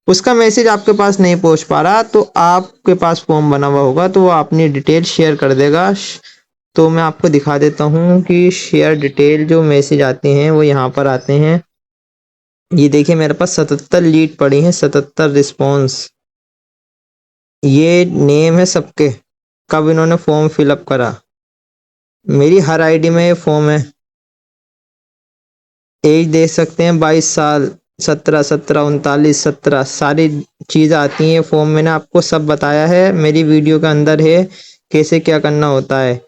उसका मैसेज आपके पास नहीं पहुंच पा रहा, तो आपके पास फॉर्म बना हुआ होगा, तो वो अपनी डिटेल शेयर कर देगा। तो मैं आपको दिखा देता हूँ कि शेयर डिटेल जो मैसेज आते हैं वो यहाँ पर आते हैं। ये देखिए मेरे पास 77 लीड पड़ी हैं, 77 रिस्पॉन्स। ये नेम है सबके, कब इन्होंने फॉर्म फिलअप करा। मेरी हर आईडी में ये फॉर्म है। एज देख सकते हैं 22 साल, 17, 17, 39, 17, सारी चीज़ आती हैं फॉर्म। मैंने आपको सब बताया है, मेरी वीडियो के अंदर है कैसे क्या करना होता है।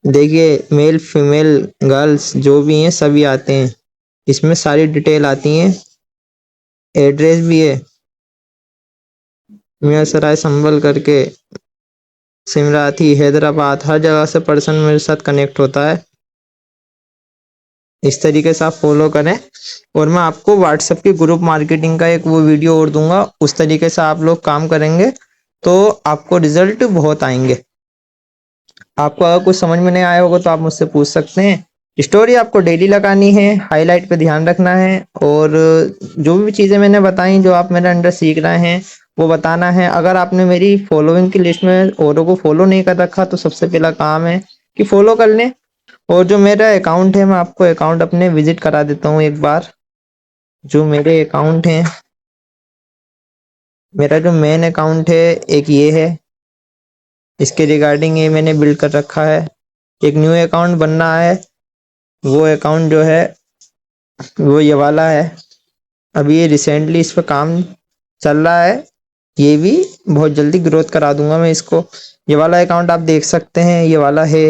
देखिए मेल फीमेल गर्ल्स जो भी हैं सभी आते हैं, इसमें सारी डिटेल आती हैं। एड्रेस भी है, मियाँ सराय संभल करके, सिमराथी, हैदराबाद, हर जगह से पर्सन मेरे साथ कनेक्ट होता है। इस तरीके से आप फॉलो करें। और मैं आपको व्हाट्सएप की ग्रुप मार्केटिंग का एक वो वीडियो और दूंगा, उस तरीके से आप लोग काम करेंगे तो आपको रिजल्ट बहुत आएंगे। आपको अगर कुछ समझ में नहीं आया होगा तो आप मुझसे पूछ सकते हैं। स्टोरी आपको डेली लगानी है, हाईलाइट पे ध्यान रखना है, और जो भी चीज़ें मैंने बताई, जो आप मेरे अंडर सीख रहे हैं, वो बताना है। अगर आपने मेरी फॉलोइंग की लिस्ट में औरों को फॉलो नहीं कर रखा तो सबसे पहला काम है कि फॉलो कर लें। और जो मेरा अकाउंट है, मैं आपको अकाउंट अपने विजिट करा देता हूँ एक बार। जो मेरे अकाउंट हैं, मेरा जो मेन अकाउंट है एक ये है, इसके रिगार्डिंग ये मैंने बिल्ड कर रखा है। एक न्यू अकाउंट बनना है, वो अकाउंट जो है वो ये वाला है। अभी ये रिसेंटली इस पर काम चल रहा है, ये भी बहुत जल्दी ग्रोथ करा दूंगा मैं इसको। ये वाला अकाउंट आप देख सकते हैं, ये वाला है।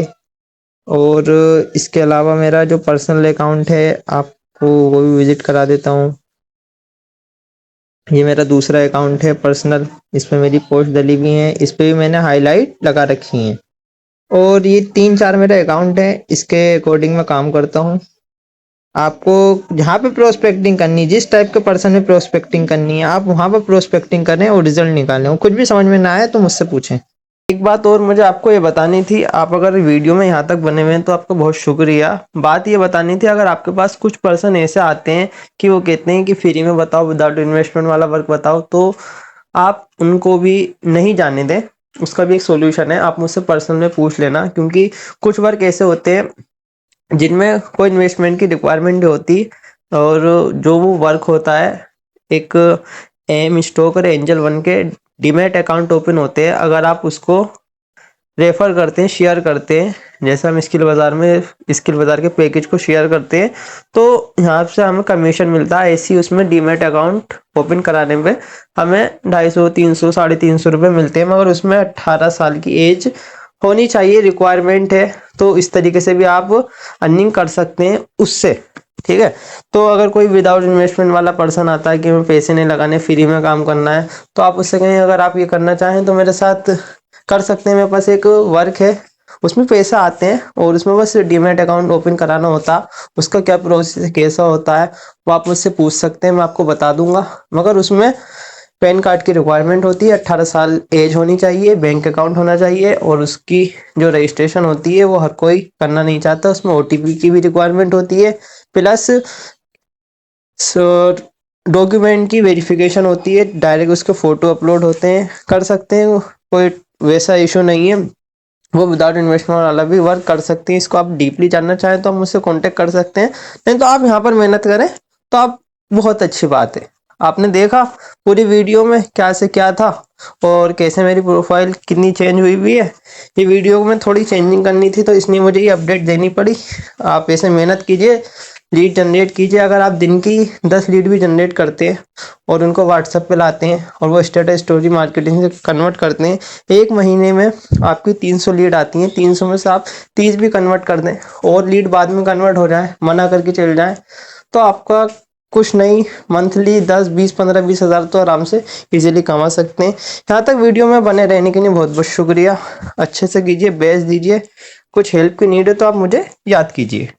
और इसके अलावा मेरा जो पर्सनल अकाउंट है आपको वो भी विजिट करा देता हूँ। ये मेरा दूसरा अकाउंट है पर्सनल, इसमें मेरी पोस्ट डली हुई है, इस पे भी मैंने हाईलाइट लगा रखी है। और ये 3-4 मेरे अकाउंट है, इसके अकॉर्डिंग मैं काम करता हूँ। आपको जहाँ पे प्रोस्पेक्टिंग करनी है, जिस टाइप के पर्सन में प्रोस्पेक्टिंग करनी है, आप वहाँ पर प्रोस्पेक्टिंग करें और रिजल्ट निकालें। और कुछ भी समझ में ना आए तो मुझसे पूछें। एक बात और मुझे आपको ये बतानी थी, आप अगर वीडियो में यहाँ तक बने हुए हैं तो आपका बहुत शुक्रिया। बात ये बतानी थी, अगर आपके पास कुछ पर्सन ऐसे आते हैं कि वो कहते हैं कि फ्री में बताओ, विदाउट इन्वेस्टमेंट वाला वर्क बताओ, तो आप उनको भी नहीं जाने दें। उसका भी एक सोल्यूशन है, आप मुझसे पर्सनल में पूछ लेना। क्योंकि कुछ वर्क ऐसे होते हैं जिनमें कोई इन्वेस्टमेंट की रिक्वायरमेंट नहीं होती, और जो वो वर्क होता है, एक एम स्टॉक और एंजल वन के डीमैट अकाउंट ओपन होते हैं। अगर आप उसको रेफर करते हैं, शेयर करते हैं, जैसे हम स्किल बाज़ार में स्किल बाज़ार के पैकेज को शेयर करते हैं तो यहाँ से हमें कमीशन मिलता है। ऐसी उसमें डीमैट अकाउंट ओपन कराने पे हमें 250, 300, 350 रुपये मिलते हैं, मगर उसमें 18 साल की एज होनी चाहिए, रिक्वायरमेंट है। तो इस तरीके से भी आप अर्निंग कर सकते हैं उससे, ठीक है। तो अगर कोई विदाउट इन्वेस्टमेंट वाला पर्सन आता है कि मैं पैसे नहीं लगाने, फ्री में काम करना है, तो आप उससे कहें अगर आप ये करना चाहें तो मेरे साथ कर सकते हैं। मेरे पास एक वर्क है, उसमें पैसा आते हैं और उसमें बस डीमैट अकाउंट ओपन कराना होता। उसका क्या प्रोसेस कैसा होता है वो आप मुझसे पूछ सकते हैं, मैं आपको बता दूंगा। मगर उसमें पैन कार्ड की रिक्वायरमेंट होती है, 18 साल एज होनी चाहिए, बैंक अकाउंट होना चाहिए, और उसकी जो रजिस्ट्रेशन होती है वो हर कोई करना नहीं चाहता। उसमें ओटीपी की भी रिक्वायरमेंट होती है, प्लस डॉक्यूमेंट की वेरिफिकेशन होती है, डायरेक्ट उसके फोटो अपलोड होते हैं, कर सकते हैं, कोई वैसा इशू नहीं है। वो विदाउट इन्वेस्टमेंट वाला भी वर्क कर सकते हैं। इसको आप डीपली जानना चाहें तो आप मुझसे कांटेक्ट कर सकते हैं, नहीं तो आप यहाँ पर मेहनत करें तो आप बहुत अच्छी बात है। आपने देखा पूरी वीडियो में क्या से क्या था और कैसे मेरी प्रोफाइल कितनी चेंज हुई हुई है। ये वीडियो में थोड़ी चेंजिंग करनी थी तो इसलिए मुझे ये अपडेट देनी पड़ी। आप ऐसे मेहनत कीजिए, लीड जनरेट कीजिए। अगर आप दिन की 10 लीड भी जनरेट करते हैं और उनको व्हाट्सएप पे लाते हैं और वो स्टेटस स्टोरी मार्केटिंग से कन्वर्ट करते हैं, एक महीने में आपकी 300 लीड आती हैं। 300 में से आप 30 भी कन्वर्ट कर दें और लीड बाद में कन्वर्ट हो जाए, मना करके चल जाए, तो आपका कुछ नहीं, मंथली 10, 20, 15, 20 हज़ार तो आराम से इजीली कमा सकते हैं। यहाँ तक वीडियो में बने रहने के लिए बहुत बहुत शुक्रिया। अच्छे से कीजिए, बेस्ट दीजिए। कुछ हेल्प की नीड है तो आप मुझे याद कीजिए।